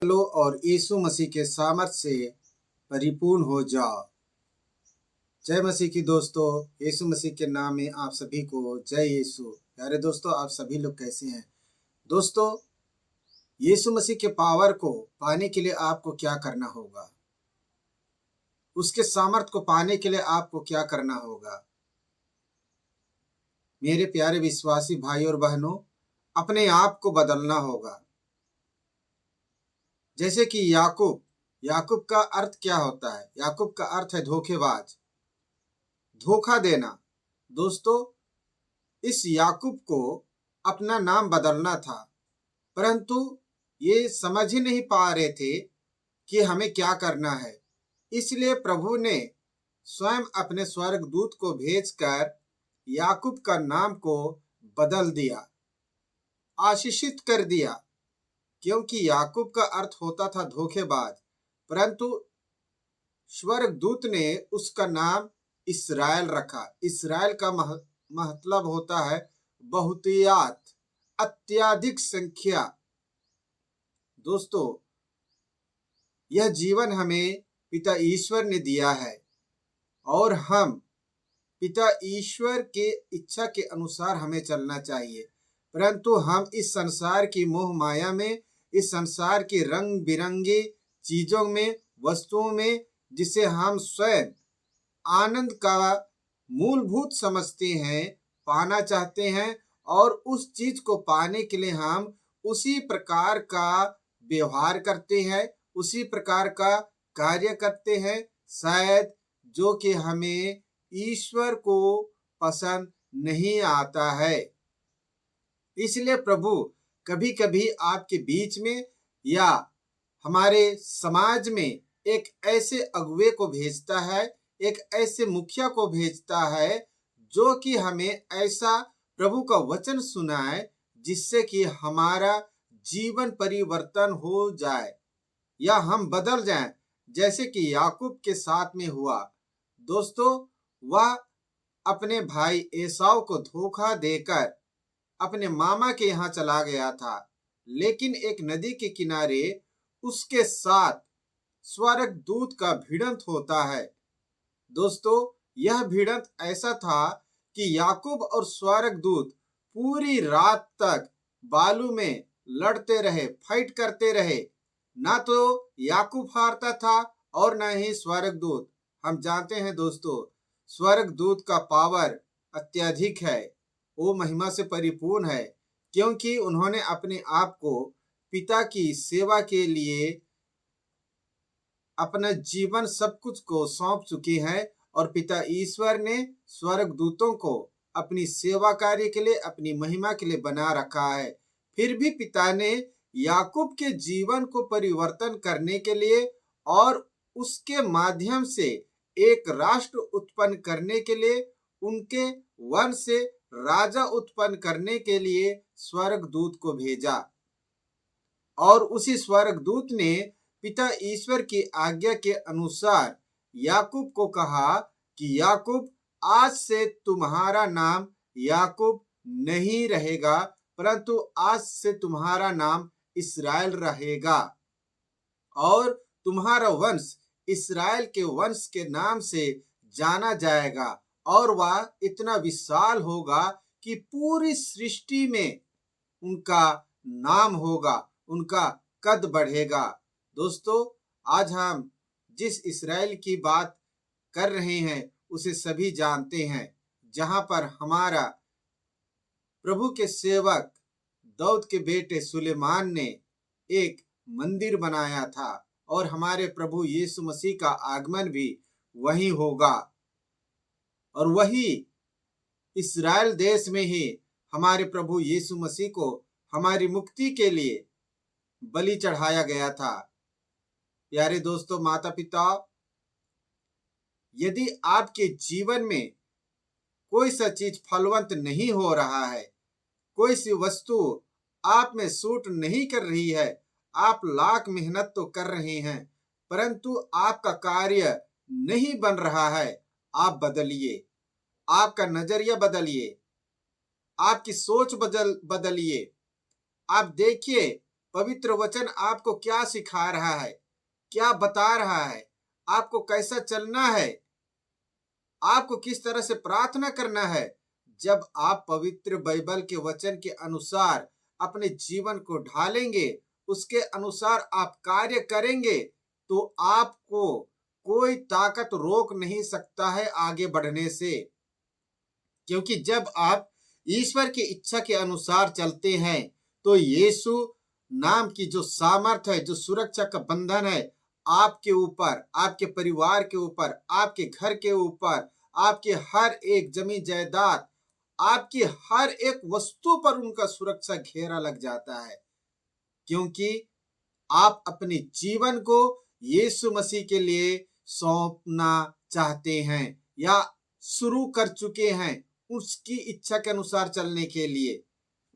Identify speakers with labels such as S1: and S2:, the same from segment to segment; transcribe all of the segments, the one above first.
S1: लो और यीशु मसीह के सामर्थ से परिपूर्ण हो जाओ। जय मसीह की दोस्तों, यीशु मसीह के नाम में आप सभी को जय यीशु। प्यारे दोस्तों, आप सभी लोग कैसे हैं? दोस्तों, यीशु मसीह के पावर को पाने के लिए आपको क्या करना होगा? उसके सामर्थ को पाने के लिए आपको क्या करना होगा? मेरे प्यारे विश्वासी भाई और बहनों, अपने आप को बदलना होगा। जैसे कि याकूब का अर्थ क्या होता है? याकूब का अर्थ है धोखेबाज, धोखा देना। दोस्तों, इस याकूब को अपना नाम बदलना था, परंतु ये समझ ही नहीं पा रहे थे कि हमें क्या करना है। इसलिए प्रभु ने स्वयं अपने स्वर्गदूत को भेजकर याकूब का नाम को बदल दिया, आशीषित कर दिया, क्योंकि याकूब का अर्थ होता था धोखेबाज, परंतु स्वर्गदूत ने उसका नाम इस्राएल रखा। इस्राएल का मतलब होता है बहुतायत, अत्यधिक संख्या। दोस्तों, यह जीवन हमें पिता ईश्वर ने दिया है और हम पिता ईश्वर के इच्छा के अनुसार हमें चलना चाहिए, परंतु हम इस संसार की मोह माया में, इस संसार की रंग बिरंगी चीजों में, वस्तुओं में, जिसे हम स्वयं आनंद का मूलभूत समझते हैं, पाना चाहते हैं, और उस चीज को पाने के लिए हम उसी प्रकार का व्यवहार करते हैं, उसी प्रकार का कार्य करते हैं, शायद जो कि हमें ईश्वर को पसंद नहीं आता है। इसलिए प्रभु कभी कभी आपके बीच में या हमारे समाज में एक ऐसे अगुवे को भेजता है, एक ऐसे मुखिया को भेजता है जो कि हमें ऐसा प्रभु का वचन सुनाए जिससे कि हमारा जीवन परिवर्तन हो जाए या हम बदल जाएं, जैसे कि याकूब के साथ में हुआ। दोस्तों, वह अपने भाई एसाव को धोखा देकर अपने मामा के यहाँ चला गया था, लेकिन एक नदी के किनारे उसके साथ स्वर्गदूत का भिड़ंत होता है। दोस्तों, यह भिड़ंत ऐसा था कि याकूब और स्वर्गदूत पूरी रात तक बालू में लड़ते रहे, फाइट करते रहे। ना तो याकूब हारता था और ना ही स्वर्गदूत। हम जानते हैं दोस्तों, स्वर्गदूत का पावर अत्यधिक है, वो महिमा से परिपूर्ण है, क्योंकि उन्होंने अपने आप को पिता की सेवा के लिए अपना जीवन सब कुछ को सौंप चुकी हैं, और पिता ईश्वर ने स्वर्गदूतों को अपनी सेवा कार्य के लिए, अपनी महिमा के लिए बना रखा है। फिर भी पिता ने याकूब के जीवन को परिवर्तन करने के लिए और उसके माध्यम से एक राष्ट्र उत्पन्न करने के लिए, उनके वंश से राजा उत्पन्न करने के लिए स्वर्गदूत को भेजा। और उसी स्वर्गदूत ने पिता ईश्वर की आज्ञा के अनुसार याकूब को कहा कि याकूब, आज से तुम्हारा नाम याकूब नहीं रहेगा, परंतु आज से तुम्हारा नाम इस्राएल रहेगा, और तुम्हारा वंश इस्राएल के वंश के नाम से जाना जाएगा, और वह इतना विशाल होगा कि पूरी सृष्टि में उनका नाम होगा, उनका कद बढ़ेगा। दोस्तों, आज हम जिस इस्राएल की बात कर रहे हैं उसे सभी जानते हैं, जहां पर हमारा प्रभु के सेवक दाऊद के बेटे सुलेमान ने एक मंदिर बनाया था, और हमारे प्रभु यीशु मसीह का आगमन भी वही होगा, और वही इस्राएल देश में ही हमारे प्रभु यीशु मसीह को हमारी मुक्ति के लिए बलि चढ़ाया गया था। प्यारे दोस्तों, माता पिता, यदि आपके जीवन में कोई सा चीज फलवंत नहीं हो रहा है, कोई सी वस्तु आप में सूट नहीं कर रही है, आप लाख मेहनत तो कर रहे हैं परंतु आपका कार्य नहीं बन रहा है, आप बदलिए, आपका नजरिया बदलिए, आपकी सोच बदलिए। आप देखिए पवित्र वचन आपको क्या सिखा रहा है, क्या बता रहा है, आपको कैसा चलना है, आपको किस तरह से प्रार्थना करना है। जब आप पवित्र बाइबल के वचन के अनुसार अपने जीवन को ढालेंगे, उसके अनुसार आप कार्य करेंगे, तो आपको कोई ताकत रोक नहीं सकता है आगे बढ़ने से। क्योंकि जब आप ईश्वर की इच्छा के अनुसार चलते हैं तो यीशु नाम की जो सामर्थ है, जो सुरक्षा का बंधन है, आपके ऊपर, आपके परिवार के ऊपर, आपके घर के ऊपर, आपके हर एक जमीन जायदाद, आपकी हर एक वस्तु पर उनका सुरक्षा घेरा लग जाता है। क्योंकि आप अपने जीवन को यीशु मसीह के लिए सौंपना चाहते हैं या शुरू कर चुके हैं उसकी इच्छा के अनुसार चलने के लिए,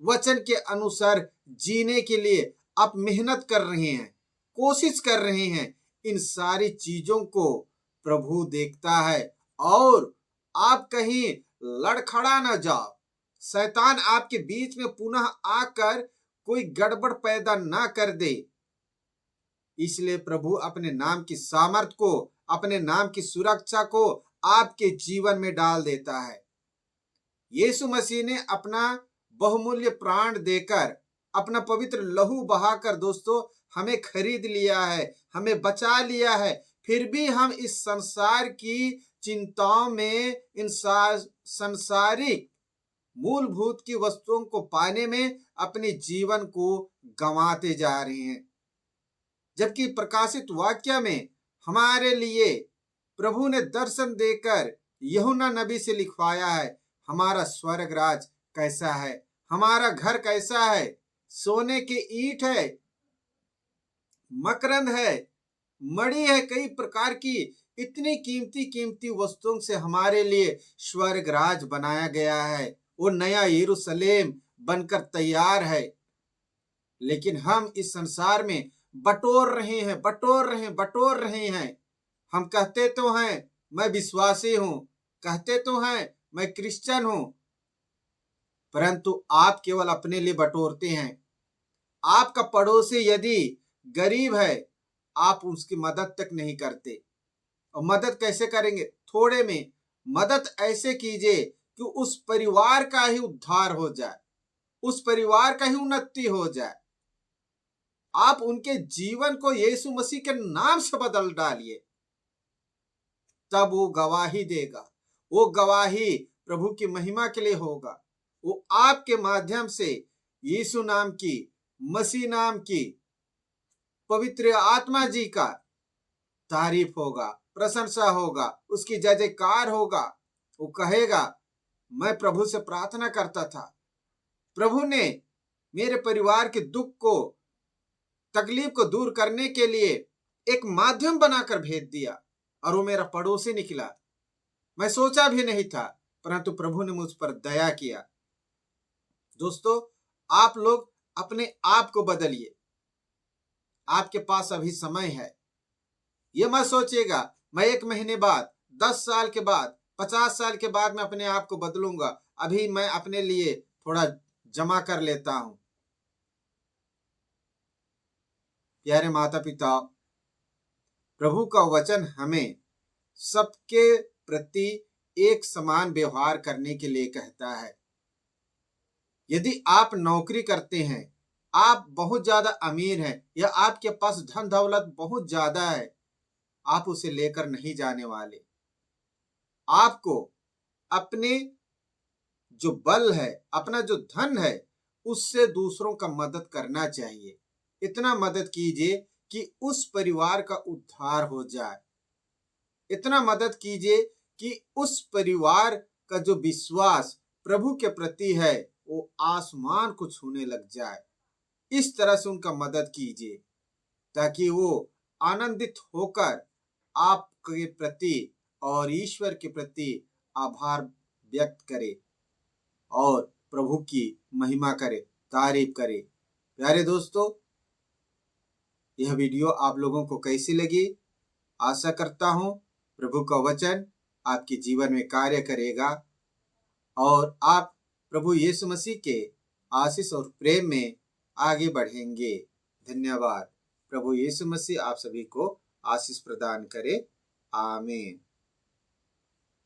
S1: वचन के अनुसार जीने के लिए आप मेहनत कर रहे हैं, कोशिश कर रहे हैं। इन सारी चीजों को प्रभु देखता है और आप कहीं लड़खड़ा न जाओ, शैतान आपके बीच में पुनः आकर कोई गड़बड़ पैदा ना कर दे। इसलिए प्रभु अपने नाम की सामर्थ को, अपने नाम की सुरक्षा को आपके जीवन में डाल देता है। यीशु मसीह ने अपना बहुमूल्य प्राण देकर, अपना पवित्र लहू बहाकर दोस्तों हमें खरीद लिया है, हमें बचा लिया है। फिर भी हम इस संसार की चिंताओं में, इन संसारिक मूलभूत की वस्तुओं को पाने में अपने जीवन को गंवाते जा रहे हैं। जबकि प्रकाशित वाक्य में हमारे लिए प्रभु ने दर्शन देकर यूहन्ना नबी से लिखवाया है, हमारा स्वर्ग राज कैसा है, हमारा घर कैसा है, सोने की ईंट है, मकरंद है, मणि है, कई प्रकार की इतनी कीमती कीमती वस्तुओं से हमारे लिए स्वर्ग राज बनाया गया है। वो नया यरूशलेम बनकर तैयार है। लेकिन हम इस संसार में बटोर रहे हैं। हम कहते तो हैं मैं विश्वासी हूं, कहते तो हैं मैं क्रिश्चियन हूं, परंतु आप केवल अपने लिए बटोरते हैं। आपका पड़ोसी यदि गरीब है, आप उसकी मदद तक नहीं करते। और मदद कैसे करेंगे? थोड़े में मदद ऐसे कीजिए कि उस परिवार का ही उद्धार हो जाए, उस परिवार का ही उन्नति हो जाए। आप उनके जीवन को यीशु मसीह के नाम से बदल डालिए, तब वो गवाही देगा। वो गवाही प्रभु की महिमा के लिए होगा। वो आपके माध्यम से यीशु नाम की, मसीह नाम की, पवित्र आत्मा जी का तारीफ होगा, प्रशंसा होगा, उसकी जय जयकार होगा। वो कहेगा मैं प्रभु से प्रार्थना करता था, प्रभु ने मेरे परिवार के दुख को, तकलीफ को दूर करने के लिए एक माध्यम बनाकर भेज दिया और वो मेरा पड़ोसी निकला। मैं सोचा भी नहीं था, परंतु प्रभु ने मुझ पर दया किया। दोस्तों, आप लोग अपने आप को बदलिए। आपके पास अभी समय है। ये मत सोचिएगा मैं 1 महीने बाद, 10 साल के बाद, 50 साल के बाद मैं अपने आप को बदलूंगा, अभी मैं अपने लिए थोड़ा जमा कर लेता हूं। प्यारे माता पिता, प्रभु का वचन हमें सबके प्रति एक समान व्यवहार करने के लिए कहता है। यदि आप नौकरी करते हैं, आप बहुत ज्यादा अमीर हैं या आपके पास धन दौलत बहुत ज्यादा है, आप उसे लेकर नहीं जाने वाले। आपको अपने जो बल है, अपना जो धन है, उससे दूसरों का मदद करना चाहिए। इतना मदद कीजिए कि उस परिवार का उद्धार हो जाए। इतना मदद कीजिए कि उस परिवार का जो विश्वास प्रभु के प्रति है वो आसमान को छूने लग जाए। इस तरह से उनका मदद कीजिए ताकि वो आनंदित होकर आपके प्रति और ईश्वर के प्रति आभार व्यक्त करे और प्रभु की महिमा करे, तारीफ करे। प्यारे दोस्तों, यह वीडियो आप लोगों को कैसी लगी? आशा करता हूं प्रभु का वचन आपके जीवन में कार्य करेगा और आप प्रभु यीशु मसीह के आशीष और प्रेम में आगे बढ़ेंगे। धन्यवाद। प्रभु यीशु मसीह आप सभी को आशीष प्रदान करे। आमीन।